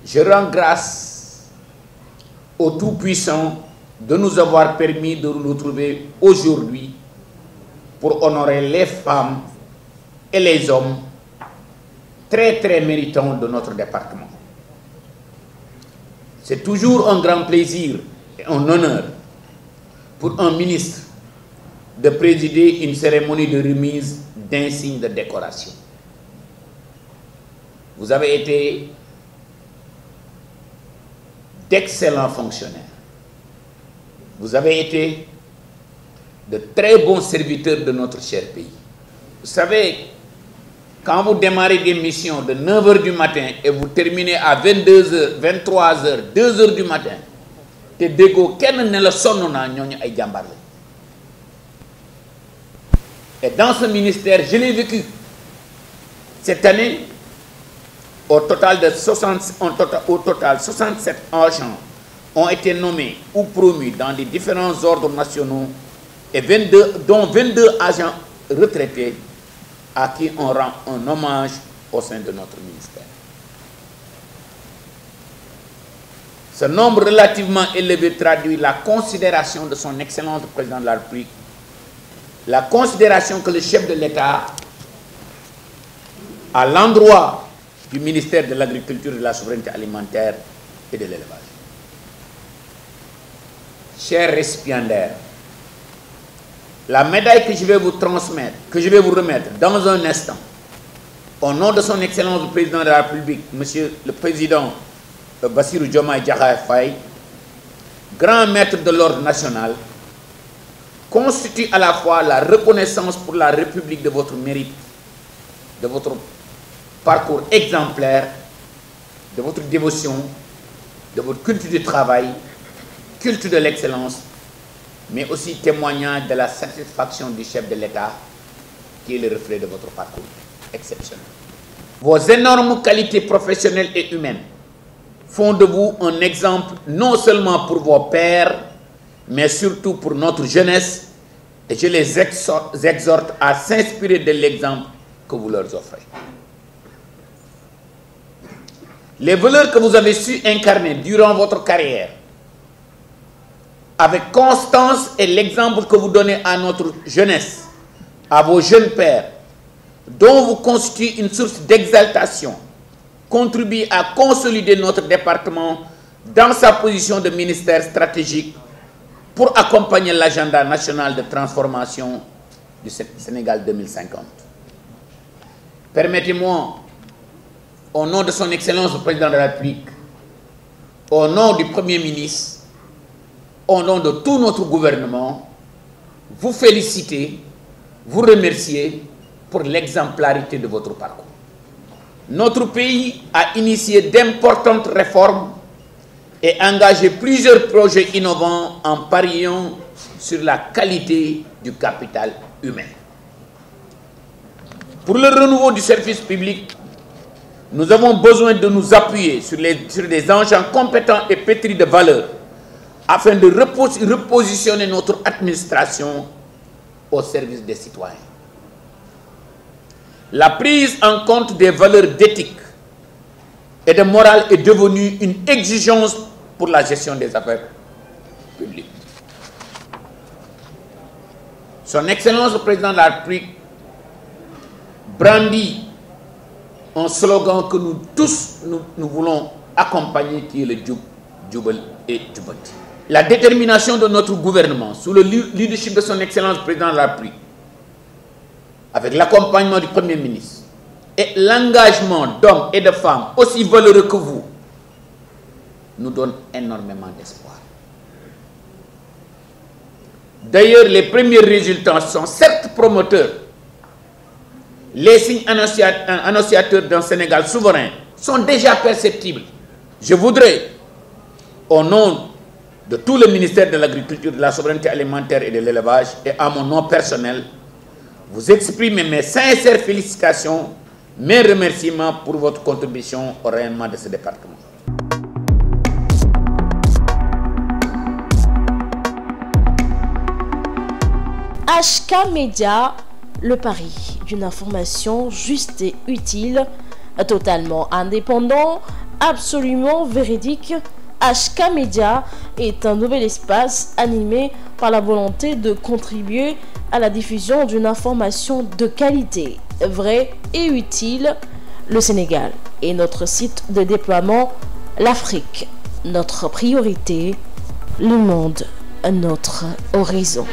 Je rends grâce au Tout-Puissant de nous avoir permis de nous retrouver aujourd'hui pour honorer les femmes et les hommes très méritants de notre département. C'est toujours un grand plaisir et un honneur pour un ministre de présider une cérémonie de remise d'insignes de décoration. Vous avez été d'excellents fonctionnaires. Vous avez été de très bons serviteurs de notre cher pays. Vous savez, quand vous démarrez des missions de 9 h du matin et vous terminez à 22 h, 23 h, 2 h du matin, te dégo kenn ne la sonn naa ñooñu ay jàmbaar lañ. Et dans ce ministère, je l'ai vécu. Cette année, au total 67 agents ont été nommés ou promus dans les différents ordres nationaux et dont 22 agents retraités à qui on rend un hommage au sein de notre ministère. Ce nombre relativement élevé traduit la considération de son Excellence le Président de la République, la considération que le chef de l'État à l'endroit du ministère de l'Agriculture, de la Souveraineté alimentaire et de l'Élevage. Chers récipiendaires, la médaille que je vais vous transmettre, que je vais vous remettre dans un instant, au nom de son Excellence le Président de la République, Monsieur le Président Bassirou Diomaye Diakhar Faye, grand maître de l'ordre national, constitue à la fois la reconnaissance pour la République de votre mérite, de votre parcours exemplaire, de votre dévotion, de votre culture du travail, culture de l'excellence, mais aussi témoignage de la satisfaction du chef de l'État, qui est le reflet de votre parcours exceptionnel. Vos énormes qualités professionnelles et humaines font de vous un exemple non seulement pour vos pairs, mais surtout pour notre jeunesse, et je les exhorte à s'inspirer de l'exemple que vous leur offrez. Les valeurs que vous avez su incarner durant votre carrière, avec constance et l'exemple que vous donnez à notre jeunesse, à vos jeunes pères, dont vous constituez une source d'exaltation, contribuent à consolider notre département dans sa position de ministère stratégique pour accompagner l'agenda national de transformation du Sénégal 2050. Permettez-moi, au nom de son Excellence le Président de la République, au nom du Premier ministre, au nom de tout notre gouvernement, vous féliciter, vous remercier pour l'exemplarité de votre parcours. Notre pays a initié d'importantes réformes et engagé plusieurs projets innovants en pariant sur la qualité du capital humain. Pour le renouveau du service public, nous avons besoin de nous appuyer sur des agents compétents et pétris de valeur afin de repositionner notre administration au service des citoyens. La prise en compte des valeurs d'éthique et de morale est devenue une exigence pour la gestion des affaires publiques. Son Excellence le Président de la République brandit un slogan que nous tous nous voulons accompagner, qui est le Djoub, Djoubal et Djoubati. La détermination de notre gouvernement, sous le leadership de son Excellence le Président de la République, avec l'accompagnement du Premier ministre, et l'engagement d'hommes et de femmes aussi valeureux que vous, nous donne énormément d'espoir. D'ailleurs, les premiers résultats sont certes promoteurs. Les signes annonciateurs d'un Sénégal souverain sont déjà perceptibles. Je voudrais, au nom de tout le ministère de l'Agriculture, de la Souveraineté alimentaire et de l'Élevage, et à mon nom personnel, vous exprimer mes sincères félicitations, mes remerciements pour votre contribution au rayonnement de ce département. HK Média, le pari d'une information juste et utile, totalement indépendant, absolument véridique, HK Média est un nouvel espace animé par la volonté de contribuer à la diffusion d'une information de qualité, vraie et utile. Le Sénégal est notre site de déploiement, l'Afrique, notre priorité, le monde, notre horizon.